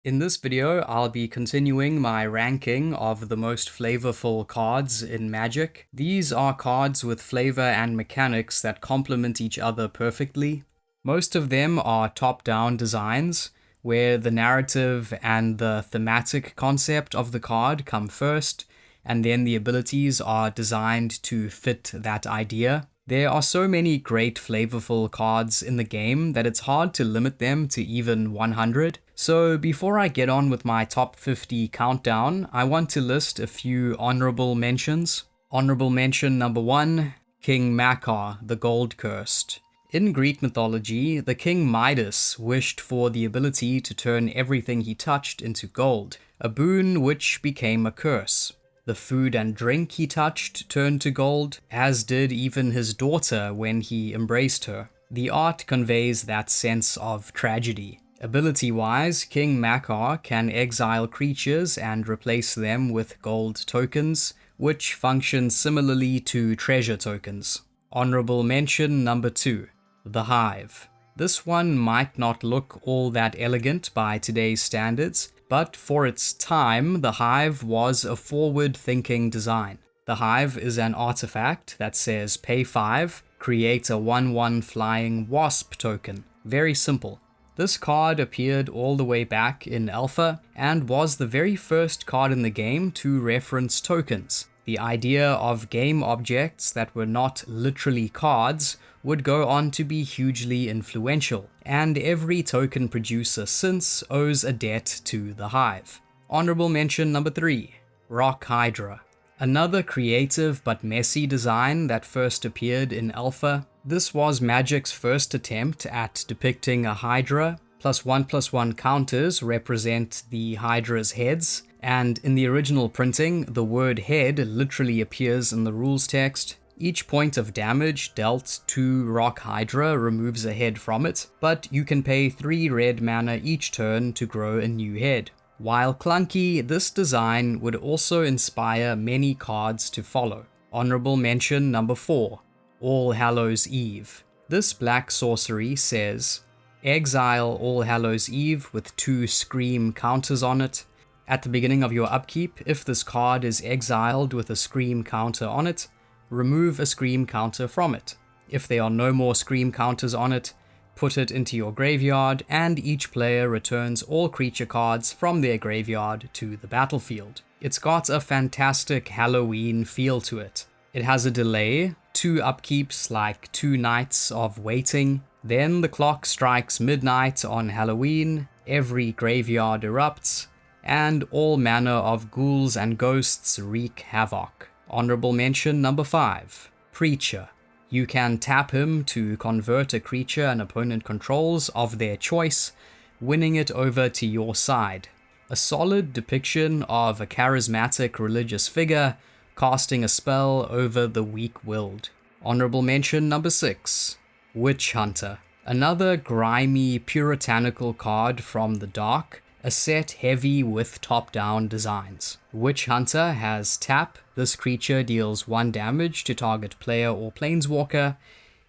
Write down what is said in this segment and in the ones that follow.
In this video, I'll be continuing my ranking of the most flavorful cards in Magic. These are cards with flavor and mechanics that complement each other perfectly. Most of them are top-down designs, where the narrative and the thematic concept of the card come first, and then the abilities are designed to fit that idea. There are so many great flavorful cards in the game that it's hard to limit them to even 100. So before I get on with my top 50 countdown, I want to list a few honorable mentions. Honorable mention number 1, King Makar, the Gold Cursed. In Greek mythology, the king Midas wished for the ability to turn everything he touched into gold, a boon which became a curse. The food and drink he touched turned to gold, as did even his daughter when he embraced her. The art conveys that sense of tragedy. Ability-wise, King Makar can exile creatures and replace them with gold tokens, which function similarly to treasure tokens. Honorable mention number 2, the Hive. This one might not look all that elegant by today's standards, but for its time, the Hive was a forward-thinking design. The Hive is an artifact that says pay 5, create a 1/1 flying wasp token. Very simple. This card appeared all the way back in Alpha, and was the very first card in the game to reference tokens. The idea of game objects that were not literally cards would go on to be hugely influential, and every token producer since owes a debt to the Hive. Honorable mention number 3, Rock Hydra. Another creative but messy design that first appeared in Alpha. This was Magic's first attempt at depicting a Hydra. +1/+1 counters represent the Hydra's heads, and in the original printing, the word head literally appears in the rules text. Each point of damage dealt to Rock Hydra removes a head from it, but you can pay 3 red mana each turn to grow a new head. While clunky, this design would also inspire many cards to follow. Honorable mention number 4, All Hallows Eve. This black sorcery says, exile All Hallows Eve with 2 Scream counters on it. At the beginning of your upkeep, if this card is exiled with a Scream counter on it, remove a Scream counter from it. If there are no more Scream counters on it, put it into your graveyard, and each player returns all creature cards from their graveyard to the battlefield. It's got a fantastic Halloween feel to it. It has a delay, 2 upkeeps like 2 nights of waiting, then the clock strikes midnight on Halloween, every graveyard erupts, and all manner of ghouls and ghosts wreak havoc. Honorable mention number 5, Preacher. You can tap him to convert a creature an opponent controls of their choice, winning it over to your side. A solid depiction of a charismatic religious figure casting a spell over the weak-willed. Honorable mention number 6, Witch Hunter. Another grimy, puritanical card from the dark, a set heavy with top-down designs. Witch Hunter has tap. This creature deals 1 damage to target player or planeswalker,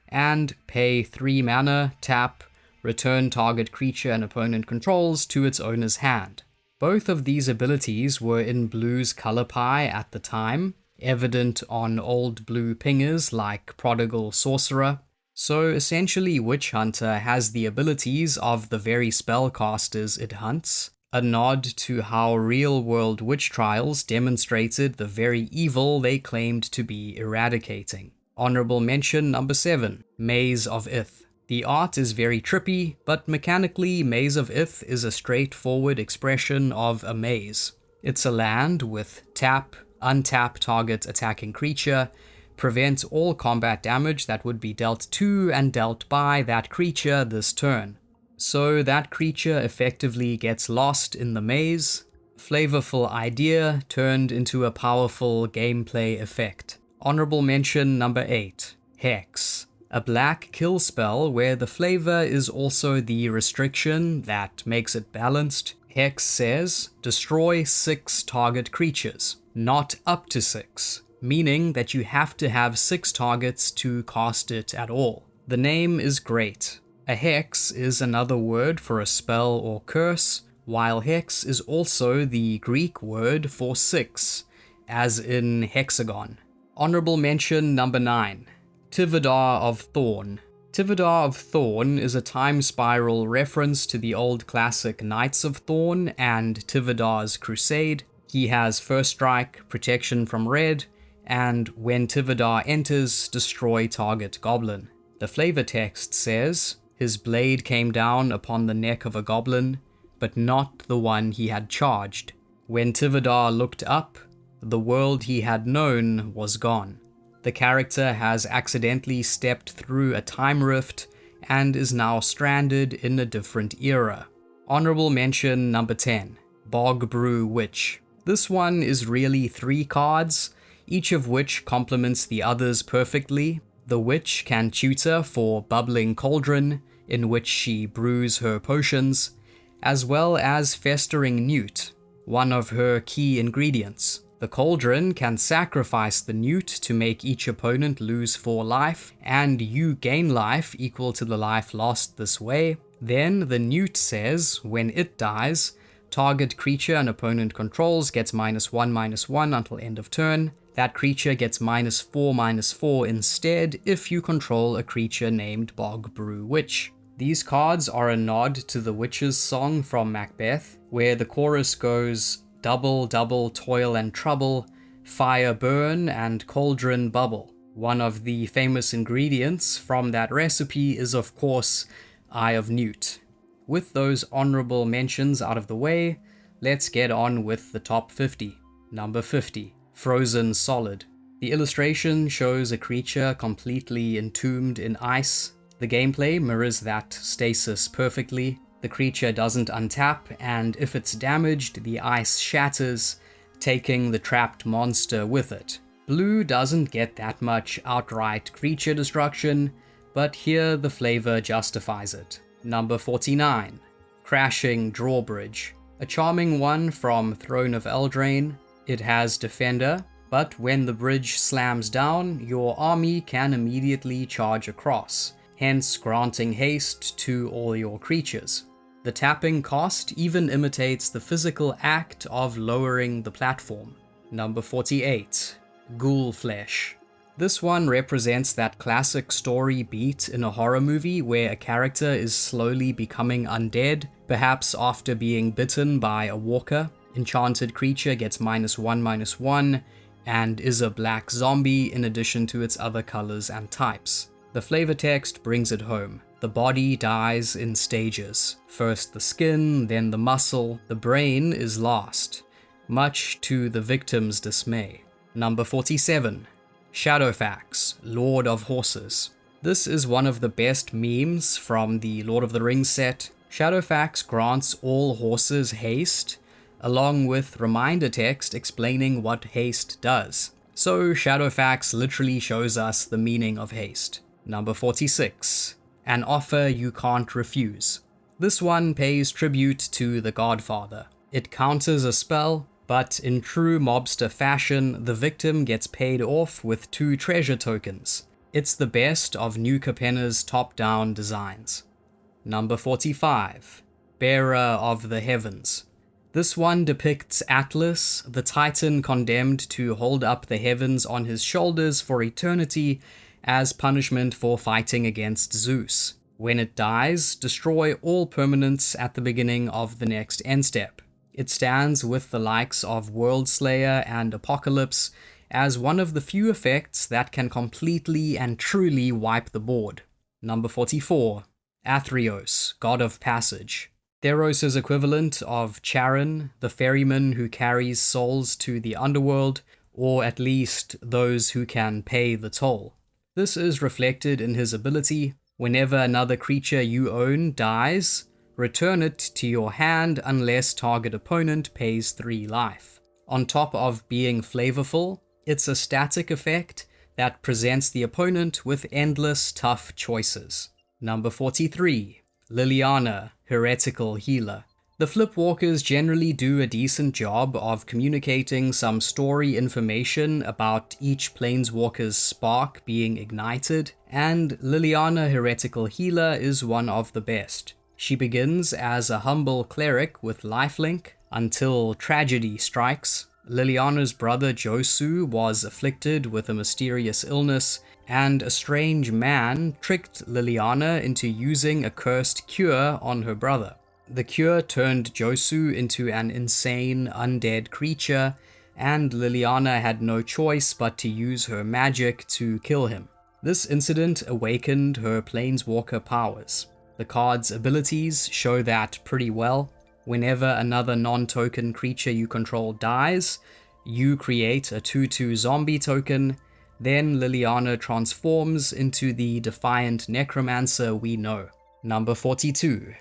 and pay 3 mana, tap, return target creature and opponent controls to its owner's hand. Both of these abilities were in Blue's color pie at the time, evident on old blue pingers like Prodigal Sorcerer. So essentially, Witch Hunter has the abilities of the very spellcasters it hunts, a nod to how real-world witch trials demonstrated the very evil they claimed to be eradicating. Honorable mention number 7, Maze of Ith. The art is very trippy, but mechanically, Maze of Ith is a straightforward expression of a maze. It's a land with tap, untap target attacking creature, prevent all combat damage that would be dealt to and dealt by that creature this turn. So that creature effectively gets lost in the maze. Flavorful idea turned into a powerful gameplay effect. Honorable mention number 8, Hex. A black kill spell where the flavor is also the restriction that makes it balanced. Hex says, destroy 6 target creatures, not up to 6. Meaning that you have to have 6 targets to cast it at all. The name is great. A hex is another word for a spell or curse, while hex is also the Greek word for 6, as in hexagon. Honorable mention number 9, Tivadar of Thorn. Tivadar of Thorn is a time spiral reference to the old classic Knights of Thorn and Tivadar's Crusade. He has first strike, protection from red, and when Tivadar enters, destroy target goblin. The flavor text says, his blade came down upon the neck of a goblin, but not the one he had charged. When Tivadar looked up, the world he had known was gone. The character has accidentally stepped through a time rift and is now stranded in a different era. Honorable mention number 10, Bog Brew Witch. This one is really 3 cards, each of which complements the others perfectly. The witch can tutor for Bubbling Cauldron, in which she brews her potions, as well as Festering Newt, one of her key ingredients. The Cauldron can sacrifice the newt to make each opponent lose 4 life, and you gain life equal to the life lost this way. Then the newt says, when it dies, target creature an opponent controls gets -1/-1 until end of turn. That creature gets -4/-4 instead if you control a creature named Bog Brew Witch. These cards are a nod to the witch's song from Macbeth, where the chorus goes, double, double, toil and trouble, fire burn and cauldron bubble. One of the famous ingredients from that recipe is, of course, Eye of Newt. With those honorable mentions out of the way, let's get on with the top 50. Number 50, Frozen Solid. The illustration shows a creature completely entombed in ice. The gameplay mirrors that stasis perfectly. The creature doesn't untap, and if it's damaged, the ice shatters, taking the trapped monster with it. Blue doesn't get that much outright creature destruction, but here the flavor justifies it. Number 49, Crashing Drawbridge. A charming one from Throne of Eldraine. It has Defender, but when the bridge slams down, your army can immediately charge across, hence granting haste to all your creatures. The tapping cost even imitates the physical act of lowering the platform. Number 48, Ghoul Flesh. This one represents that classic story beat in a horror movie where a character is slowly becoming undead, perhaps after being bitten by a walker. Enchanted creature gets -1/-1 and is a black zombie in addition to its other colors and types. The flavor text brings it home. The body dies in stages. First the skin, then the muscle, the brain is last, much to the victim's dismay. Number 47, Shadowfax, Lord of Horses. This is one of the best memes from the Lord of the Rings set. Shadowfax grants all horses haste, along with reminder text explaining what haste does. So Shadowfax literally shows us the meaning of haste. Number 46, An Offer You Can't Refuse. This one pays tribute to the Godfather. It counters a spell, but in true mobster fashion, the victim gets paid off with 2 treasure tokens. It's the best of New Capenna's top-down designs. Number 45, Bearer of the Heavens. This one depicts Atlas, the titan condemned to hold up the heavens on his shoulders for eternity as punishment for fighting against Zeus. When it dies, destroy all permanents at the beginning of the next end step. It stands with the likes of Worldslayer and Apocalypse as one of the few effects that can completely and truly wipe the board. Number 44, Athreos, God of Passage. Theros' equivalent of Charon, the ferryman who carries souls to the underworld, or at least those who can pay the toll. This is reflected in his ability. Whenever another creature you own dies, return it to your hand unless target opponent pays 3 life. On top of being flavorful, it's a static effect that presents the opponent with endless tough choices. Number 43, Liliana, Heretical Healer. The Flipwalkers generally do a decent job of communicating some story information about each Planeswalker's spark being ignited, and Liliana Heretical Healer is one of the best. She begins as a humble cleric with lifelink until tragedy strikes. Liliana's brother Josu was afflicted with a mysterious illness, and a strange man tricked Liliana into using a cursed cure on her brother. The cure turned Josu into an insane undead creature, and Liliana had no choice but to use her magic to kill him. This incident awakened her planeswalker powers. The card's abilities show that pretty well. Whenever another non-token creature you control dies, you create a 2/2 zombie token. Then Liliana transforms into the defiant necromancer we know. Number 42.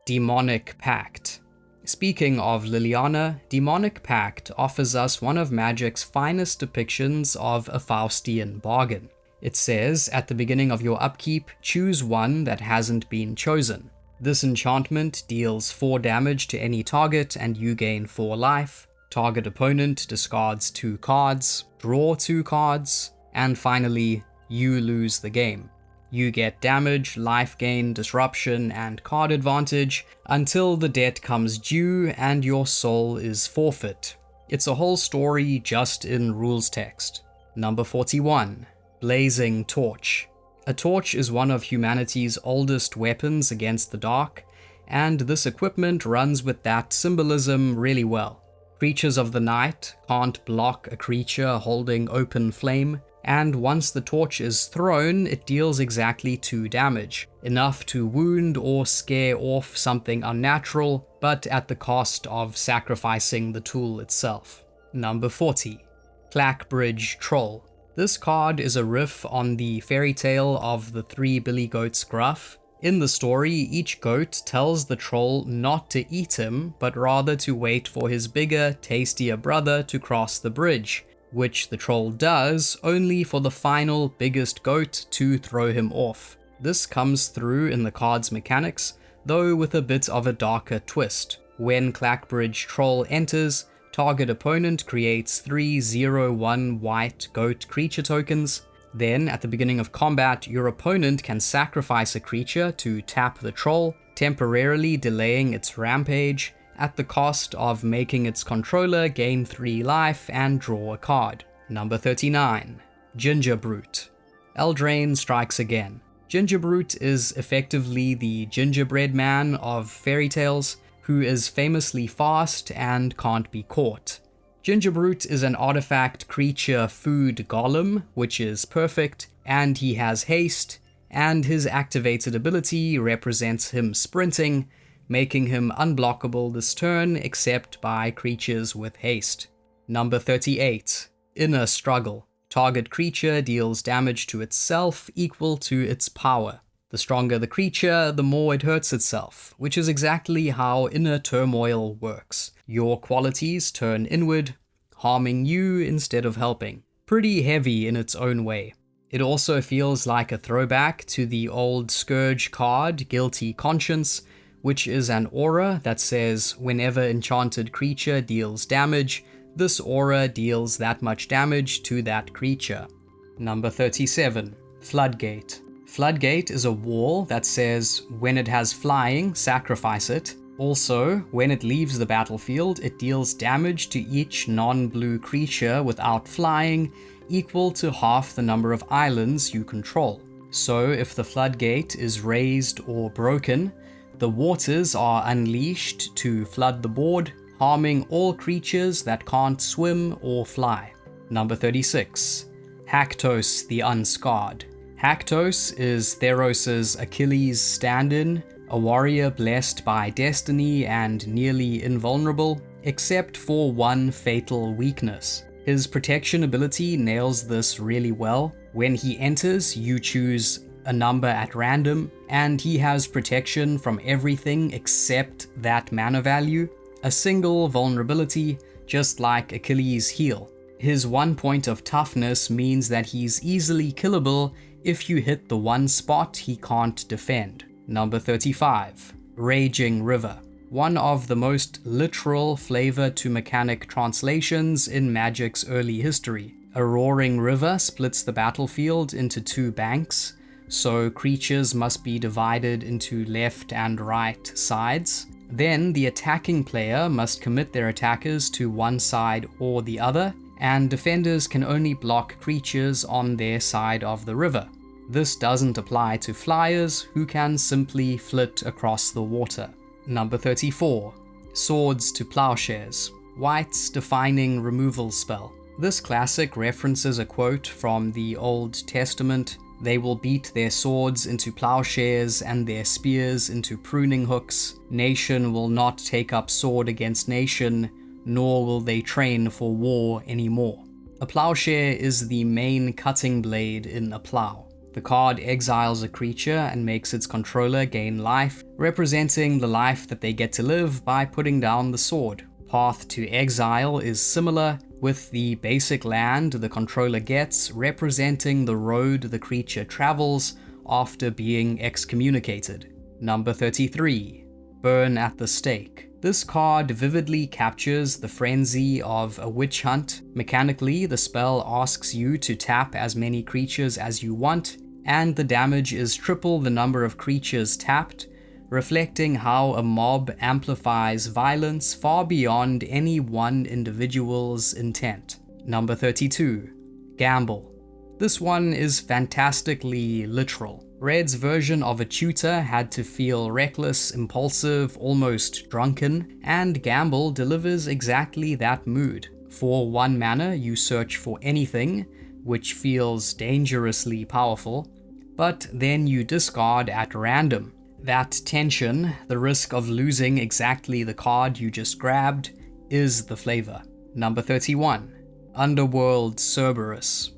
Demonic Pact. Speaking of Liliana, Demonic Pact offers us one of Magic's finest depictions of a Faustian bargain. It says, at the beginning of your upkeep, choose one that hasn't been chosen. This enchantment deals 4 damage to any target and you gain 4 life. Target opponent discards 2 cards, draw 2 cards, and finally, you lose the game. You get damage, life gain, disruption, and card advantage until the debt comes due and your soul is forfeit. It's a whole story just in rules text. Number 41. Blazing Torch. A torch is one of humanity's oldest weapons against the dark, and this equipment runs with that symbolism really well. Creatures of the night can't block a creature holding open flame, and once the torch is thrown, it deals exactly 2 damage, enough to wound or scare off something unnatural, but at the cost of sacrificing the tool itself. Number 40. Clackbridge Troll. This card is a riff on the fairy tale of the 3 billy goats Gruff. In the story, each goat tells the troll not to eat him, but rather to wait for his bigger, tastier brother to cross the bridge, which the troll does, only for the final biggest goat to throw him off. This comes through in the card's mechanics, though with a bit of a darker twist. When Clackbridge Troll enters, target opponent creates 3/0/1 white goat creature tokens. Then, at the beginning of combat, your opponent can sacrifice a creature to tap the troll, temporarily delaying its rampage, at the cost of making its controller gain 3 life and draw a card. Number 39. Gingerbrute. Eldraine strikes again. Gingerbrute is effectively the gingerbread man of fairy tales, who is famously fast and can't be caught. Gingerbrute is an artifact creature food golem, which is perfect, and he has haste, and his activated ability represents him sprinting, making him unblockable this turn except by creatures with haste. Number 38. Inner Struggle. Target creature deals damage to itself equal to its power. The stronger the creature, the more it hurts itself, which is exactly how Inner Turmoil works. Your qualities turn inward, harming you instead of helping. Pretty heavy in its own way. It also feels like a throwback to the old Scourge card, Guilty Conscience, which is an aura that says whenever enchanted creature deals damage, this aura deals that much damage to that creature. Number 37. Floodgate. Floodgate is a wall that says when it has flying, sacrifice it. Also, when it leaves the battlefield, it deals damage to each non-blue creature without flying, equal to half the number of islands you control. So if the floodgate is raised or broken, the waters are unleashed to flood the board, harming all creatures that can't swim or fly. Number 36. Haktos the Unscarred. Haktos is Theros' Achilles stand-in, a warrior blessed by destiny and nearly invulnerable, except for one fatal weakness. His protection ability nails this really well. When he enters, you choose a number at random, and he has protection from everything except that mana value, a single vulnerability, just like Achilles' heel. His 1 point of toughness means that he's easily killable if you hit the one spot he can't defend. Number 35. Raging River. One of the most literal flavor to mechanic translations in Magic's early history. A roaring river splits the battlefield into 2 banks, so creatures must be divided into left and right sides. Then the attacking player must commit their attackers to one side or the other, and defenders can only block creatures on their side of the river. This doesn't apply to flyers, who can simply flit across the water. Number 34. Swords to Plowshares. White's defining removal spell. This classic references a quote from the Old Testament: "They will beat their swords into plowshares and their spears into pruning hooks. Nation will not take up sword against nation, nor will they train for war anymore." A plowshare is the main cutting blade in a plow. The card exiles a creature and makes its controller gain life, representing the life that they get to live by putting down the sword. Path to exile is similar, with the basic land the controller gets representing the road the creature travels after being excommunicated. Number 33. Burn at the Stake. This card vividly captures the frenzy of a witch hunt. Mechanically, the spell asks you to tap as many creatures as you want, and the damage is triple the number of creatures tapped, reflecting how a mob amplifies violence far beyond any one individual's intent. Number 32. Gamble. This one is fantastically literal. Red's version of a tutor had to feel reckless, impulsive, almost drunken, and Gamble delivers exactly that mood. For 1 mana, you search for anything, which feels dangerously powerful, but then you discard at random. That tension, the risk of losing exactly the card you just grabbed, is the flavor. Number 31. Underworld Cerberus.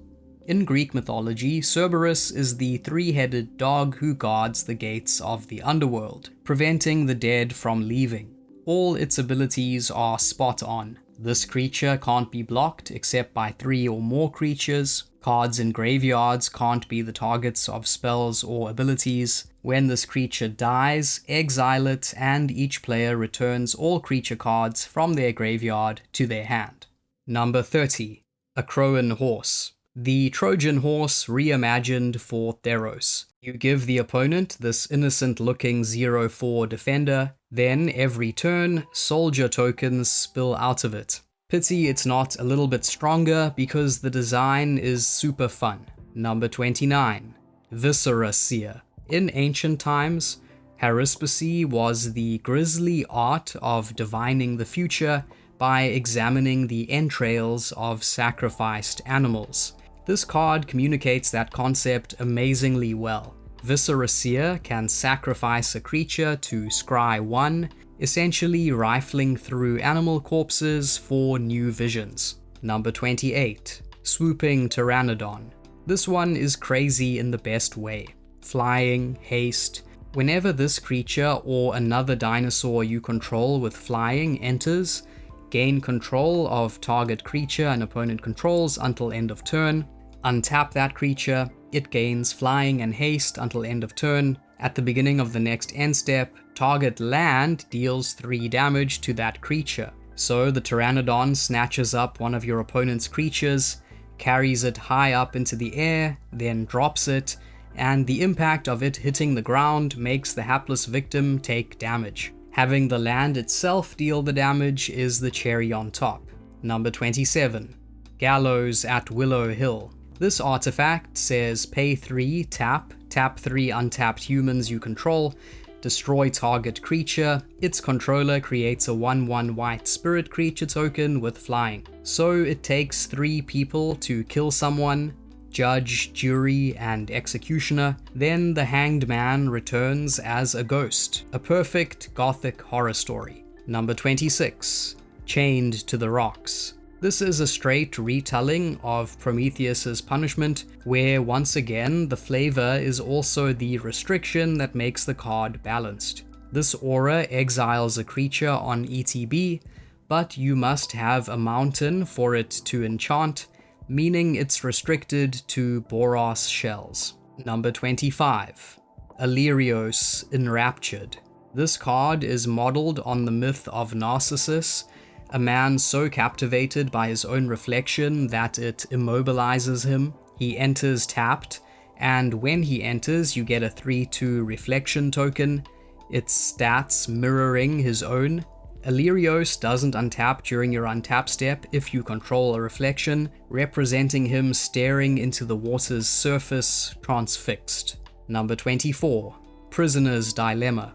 In Greek mythology, Cerberus is the three-headed dog who guards the gates of the underworld, preventing the dead from leaving. All its abilities are spot on. This creature can't be blocked except by 3 or more creatures. Cards in graveyards can't be the targets of spells or abilities. When this creature dies, exile it, and each player returns all creature cards from their graveyard to their hand. Number 30. A Crowan Horse. The Trojan horse reimagined for Theros. You give the opponent this innocent-looking 0/4 defender, then every turn, soldier tokens spill out of it. Pity it's not a little bit stronger, because the design is super fun. Number 29. Viscera Seer. In ancient times, haruspicy was the grisly art of divining the future by examining the entrails of sacrificed animals. This card communicates that concept amazingly well. Viscera Seer can sacrifice a creature to scry 1, essentially rifling through animal corpses for new visions. Number 28. Swooping Pteranodon. This one is crazy in the best way. Flying, haste. Whenever this creature or another dinosaur you control with flying enters, gain control of target creature an opponent controls until end of turn. Untap that creature, it gains flying and haste until end of turn. At the beginning of the next end step, target land deals 3 damage to that creature. So the Pteranodon snatches up one of your opponent's creatures, carries it high up into the air, then drops it, and the impact of it hitting the ground makes the hapless victim take damage. Having the land itself deal the damage is the cherry on top. Number 27. Gallows at Willow Hill. This artifact says pay 3, tap 3 untapped humans you control, destroy target creature. Its controller creates a 1/1 white spirit creature token with flying. So it takes 3 people to kill someone: judge, jury, and executioner. Then the hanged man returns as a ghost. A perfect Gothic horror story. Number 26. Chained to the Rocks. This is a straight retelling of Prometheus's punishment, where once again the flavor is also the restriction that makes the card balanced. This aura exiles a creature on ETB, but you must have a mountain for it to enchant, meaning it's restricted to Boros shells. Number 25. Illyrios Enraptured. This card is modeled on the myth of Narcissus, a man so captivated by his own reflection that it immobilizes him. He enters tapped, and when he enters, you get a 3/2 reflection token, its stats mirroring his own. Illyrios doesn't untap during your untap step if you control a reflection, representing him staring into the water's surface, transfixed. Number 24. Prisoner's Dilemma.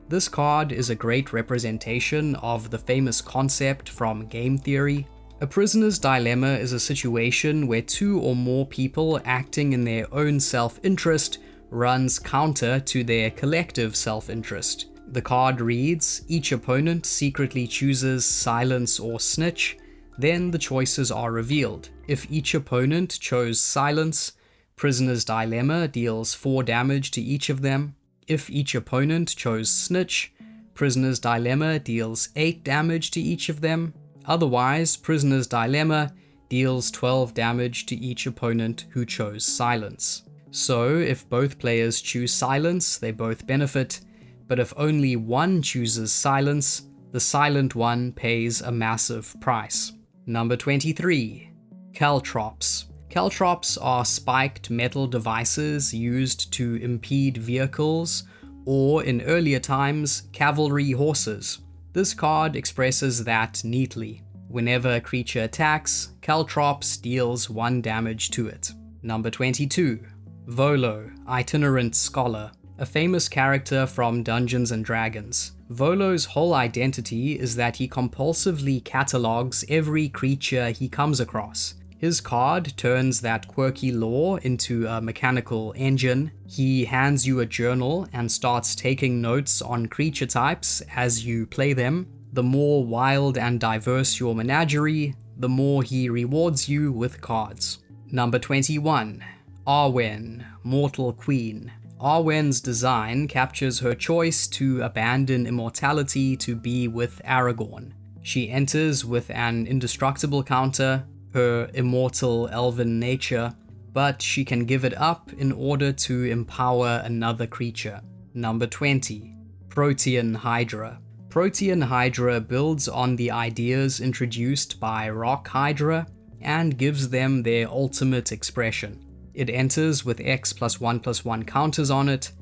This card is a great representation of the famous concept from game theory. A prisoner's dilemma is a situation where two or more people acting in their own self-interest runs counter to their collective self-interest. The card reads, each opponent secretly chooses silence or snitch, then the choices are revealed. If each opponent chose silence, prisoner's dilemma deals 4 damage to each of them. If each opponent chose snitch, prisoner's dilemma deals 8 damage to each of them. Otherwise, prisoner's dilemma deals 12 damage to each opponent who chose silence. So, if both players choose silence, they both benefit, but if only one chooses silence, the silent one pays a massive price. Number 23. Caltrops. Caltrops are spiked metal devices used to impede vehicles, or in earlier times, cavalry horses. This card expresses that neatly. Whenever a creature attacks, Caltrops deals 1 damage to it. Number 22. Volo, Itinerant Scholar, a famous character from Dungeons & Dragons. Volo's whole identity is that he compulsively catalogs every creature he comes across. His card turns that quirky lore into a mechanical engine. He hands you a journal and starts taking notes on creature types as you play them. The more wild and diverse your menagerie, the more he rewards you with cards. Number 21. Arwen, Mortal Queen. Arwen's design captures her choice to abandon immortality to be with Aragorn. She enters with an indestructible counter, her immortal elven nature, but she can give it up in order to empower another creature. Number 20. Protean Hydra. Protean Hydra builds on the ideas introduced by Rock Hydra and gives them their ultimate expression. It enters with X+1/+1 counters on it.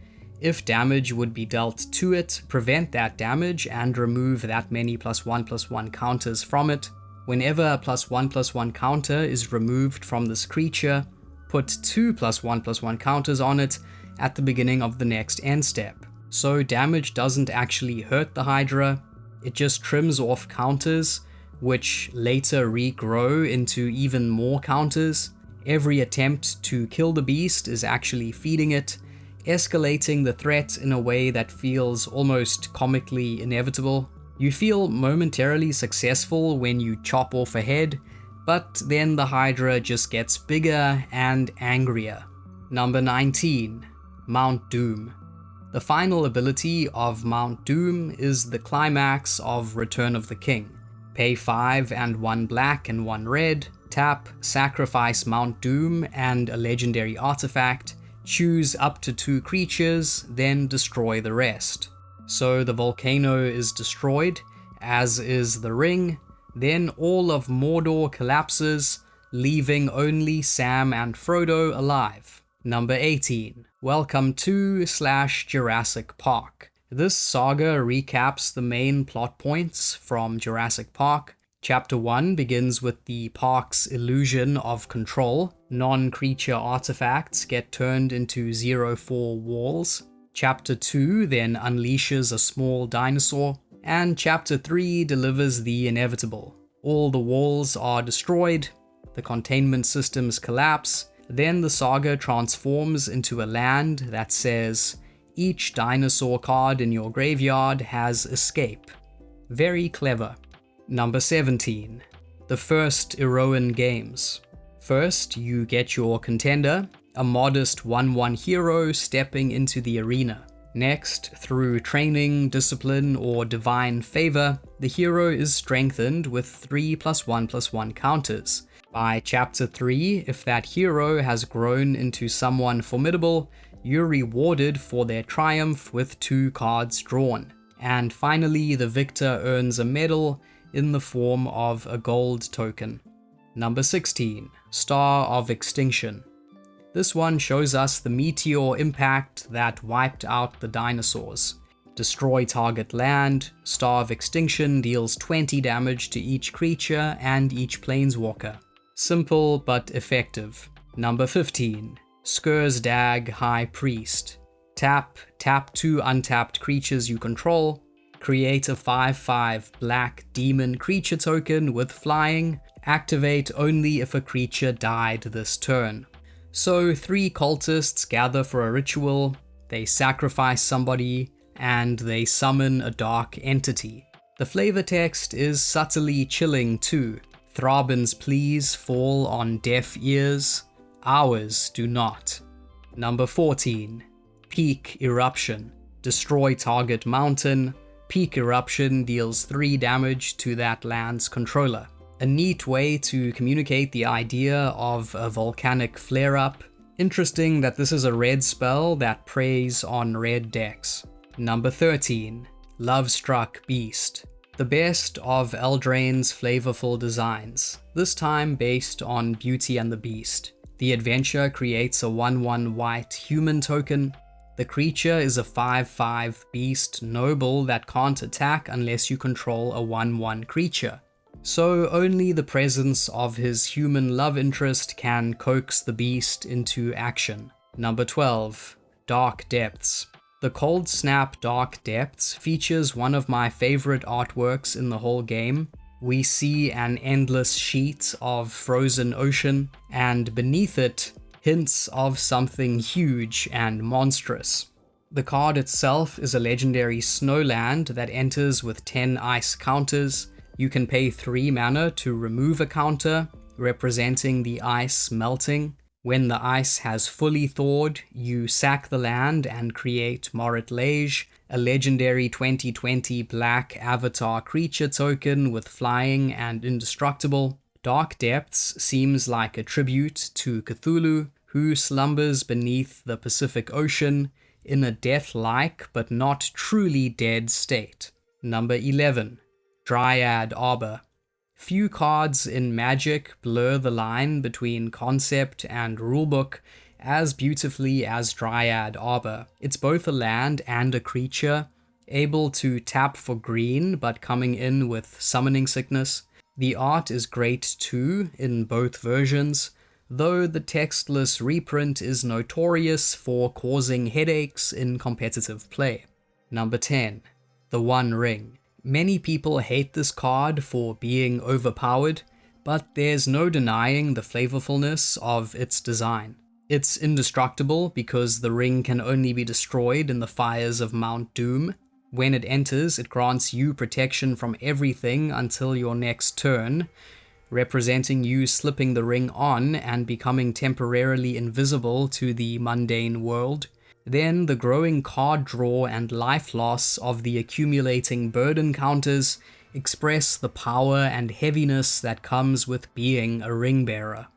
If damage would be dealt to it, prevent that damage and remove that many +1/+1 counters from it. Whenever a +1/+1 counter is removed from this creature, put 2 +1/+1 counters on it at the beginning of the next end step. So damage doesn't actually hurt the Hydra, it just trims off counters, which later regrow into even more counters. Every attempt to kill the beast is actually feeding it, escalating the threat in a way that feels almost comically inevitable. You feel momentarily successful when you chop off a head, but then the Hydra just gets bigger and angrier. Number 19. Mount Doom. The final ability of Mount Doom is the climax of Return of the King. Pay 5 and 1 black and 1 red, tap, sacrifice Mount Doom and a legendary artifact, choose up to 2 creatures, then destroy the rest. So the volcano is destroyed, as is the ring, then all of Mordor collapses, leaving only Sam and Frodo alive. Number 18. Welcome to /Jurassic Park. This saga recaps the main plot points from Jurassic Park. Chapter 1 begins with the park's illusion of control. Non-creature artifacts get turned into 0-4 walls. Chapter 2 then unleashes a small dinosaur, and Chapter 3 delivers the inevitable. All the walls are destroyed, the containment systems collapse, then the saga transforms into a land that says, each dinosaur card in your graveyard has escape. Very clever. Number 17. The first Eroan games. First, you get your contender, a modest 1/1 hero stepping into the arena. Next, through training, discipline, or divine favor, the hero is strengthened with 3 +1/+1 counters. By Chapter 3, if that hero has grown into someone formidable, you're rewarded for their triumph with 2 cards drawn. And finally, the victor earns a medal in the form of a gold token. Number 16. Star of Extinction. This one shows us the meteor impact that wiped out the dinosaurs. Destroy target land, Star of Extinction deals 20 damage to each creature and each planeswalker. Simple but effective. Number 15. Skur's Dag High Priest. Tap 2 untapped creatures you control. Create a 5/5 black demon creature token with flying. Activate only if a creature died this turn. So 3 cultists gather for a ritual, they sacrifice somebody, and they summon a dark entity. The flavor text is subtly chilling too. Thraben's pleas fall on deaf ears, ours do not. Number 14. Peak Eruption. Destroy target mountain. Peak Eruption deals 3 damage to that land's controller. A neat way to communicate the idea of a volcanic flare-up. Interesting that this is a red spell that preys on red decks. Number 13. Lovestruck Beast. The best of Eldraine's flavorful designs, this time based on Beauty and the Beast. The adventure creates a 1/1 white human token. The creature is a 5/5 beast noble that can't attack unless you control a 1/1 creature. So only the presence of his human love interest can coax the beast into action. Number 12. Dark Depths. The Cold Snap Dark Depths features one of my favorite artworks in the whole game. We see an endless sheet of frozen ocean, and beneath it, hints of something huge and monstrous. The card itself is a legendary snowland that enters with 10 ice counters. You can pay 3 mana to remove a counter, representing the ice melting. When the ice has fully thawed, you sack the land and create Morit Lage, a legendary 2020 black avatar creature token with flying and indestructible. Dark Depths seems like a tribute to Cthulhu, who slumbers beneath the Pacific Ocean in a death-like but not truly dead state. Number 11. Dryad Arbor. Few cards in Magic blur the line between concept and rulebook as beautifully as Dryad Arbor. It's both a land and a creature, able to tap for green but coming in with summoning sickness. The art is great too in both versions, though the textless reprint is notorious for causing headaches in competitive play. Number 10. The One Ring. Many people hate this card for being overpowered, but there's no denying the flavorfulness of its design. It's indestructible because the ring can only be destroyed in the fires of Mount Doom. When it enters, it grants you protection from everything until your next turn, representing you slipping the ring on and becoming temporarily invisible to the mundane world. Then the growing card draw and life loss of the accumulating burden counters express the power and heaviness that comes with being a ring bearer.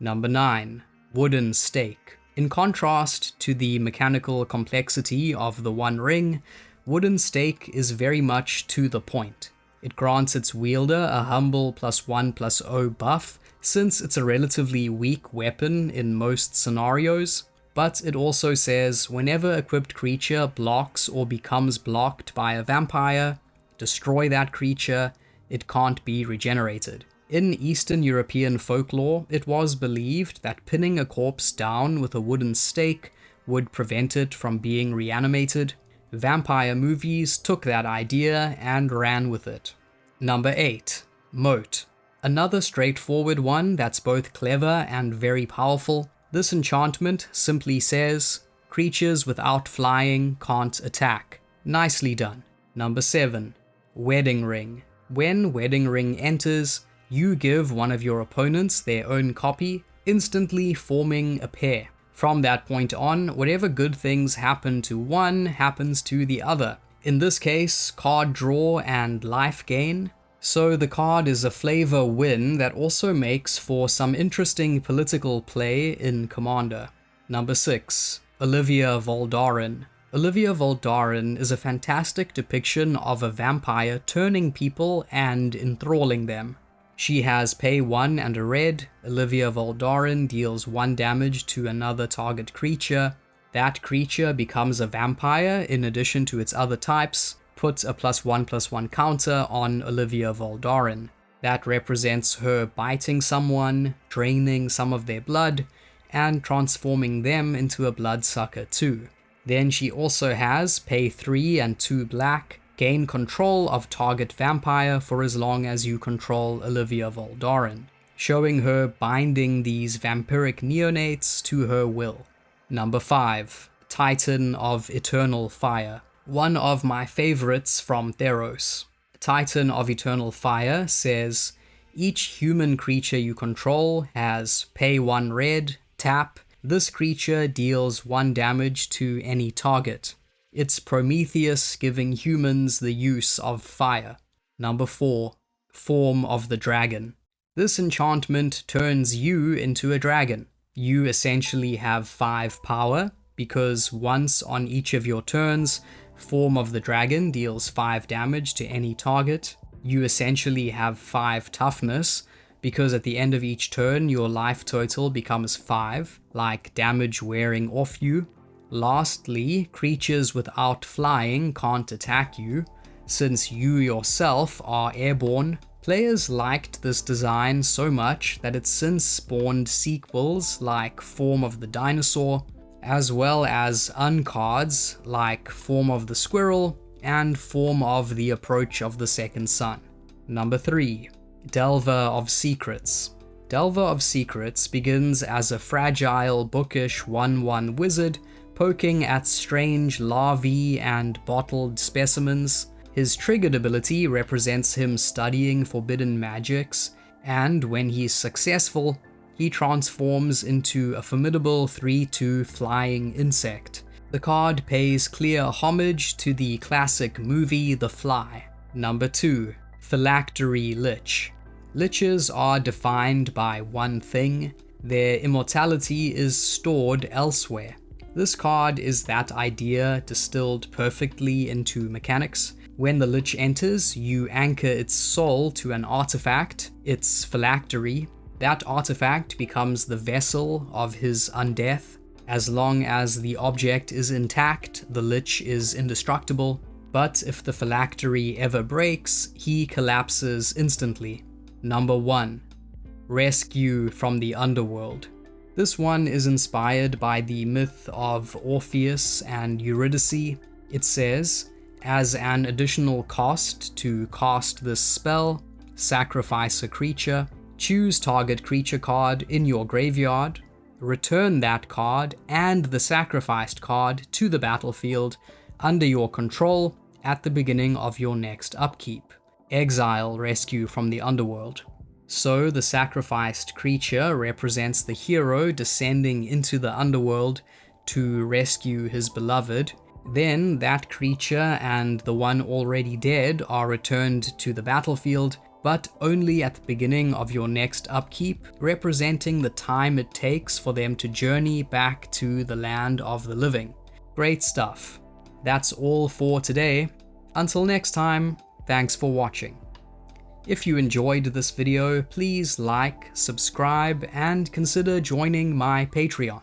Number 9. Wooden Stake. In contrast to the mechanical complexity of the One Ring, Wooden Stake is very much to the point. It grants its wielder a humble +1/+0 buff, since it's a relatively weak weapon in most scenarios. But it also says whenever equipped creature blocks or becomes blocked by a vampire, destroy that creature, it can't be regenerated. In Eastern European folklore, it was believed that pinning a corpse down with a wooden stake would prevent it from being reanimated. Vampire movies took that idea and ran with it. Number 8. Moat. Another straightforward one that's both clever and very powerful. This enchantment simply says, creatures without flying can't attack. Nicely done. Number 7. Wedding Ring. When Wedding Ring enters, you give one of your opponents their own copy, instantly forming a pair. From that point on, whatever good things happen to one happens to the other. In this case, card draw and life gain. So the card is a flavor win that also makes for some interesting political play in Commander. Number 6. Olivia Voldaren. Olivia Voldaren is a fantastic depiction of a vampire turning people and enthralling them. She has pay 1 and a red. Olivia Voldaren deals 1 damage to another target creature. That creature becomes a vampire in addition to its other types. Put a +1/+1 counter on Olivia Voldaren. That represents her biting someone, draining some of their blood, and transforming them into a bloodsucker too. Then she also has pay 3 and 2 black, gain control of target vampire for as long as you control Olivia Voldaren, showing her binding these vampiric neonates to her will. Number 5. Titan of Eternal Fire. One of my favorites from Theros. Titan of Eternal Fire says, each human creature you control has pay 1 red, tap. This creature deals 1 damage to any target. It's Prometheus giving humans the use of fire. Number 4. Form of the Dragon. This enchantment turns you into a dragon. You essentially have 5 power, because once on each of your turns, Form of the Dragon deals 5 damage to any target. You essentially have 5 toughness, because at the end of each turn your life total becomes 5, like damage wearing off you. Lastly, creatures without flying can't attack you, since you yourself are airborne. Players liked this design so much that it's since spawned sequels like Form of the Dinosaur, as well as uncards like Form of the Squirrel and Form of the Approach of the Second Sun. Number 3. Delver of Secrets. Delver of Secrets begins as a fragile, bookish 1/1 wizard poking at strange larvae and bottled specimens. His triggered ability represents him studying forbidden magics, and when he's successful, he transforms into a formidable 3/2 flying insect. The card pays clear homage to the classic movie The Fly. Number 2. Phylactery Lich. Liches are defined by one thing: their immortality is stored elsewhere. This card is that idea distilled perfectly into mechanics. When the Lich enters, you anchor its soul to an artifact, its phylactery. That artifact becomes the vessel of his undeath. As long as the object is intact, the Lich is indestructible, but if the phylactery ever breaks, he collapses instantly. Number 1. Rescue from the Underworld. This one is inspired by the myth of Orpheus and Eurydice. It says, as an additional cost to cast this spell, sacrifice a creature, choose target creature card in your graveyard, return that card and the sacrificed card to the battlefield under your control at the beginning of your next upkeep. Exile rescue from the Underworld. So the sacrificed creature represents the hero descending into the underworld to rescue his beloved. Then that creature and the one already dead are returned to the battlefield, but only at the beginning of your next upkeep, representing the time it takes for them to journey back to the land of the living. Great stuff. That's all for today. Until next time, thanks for watching. If you enjoyed this video, please like, subscribe, and consider joining my Patreon.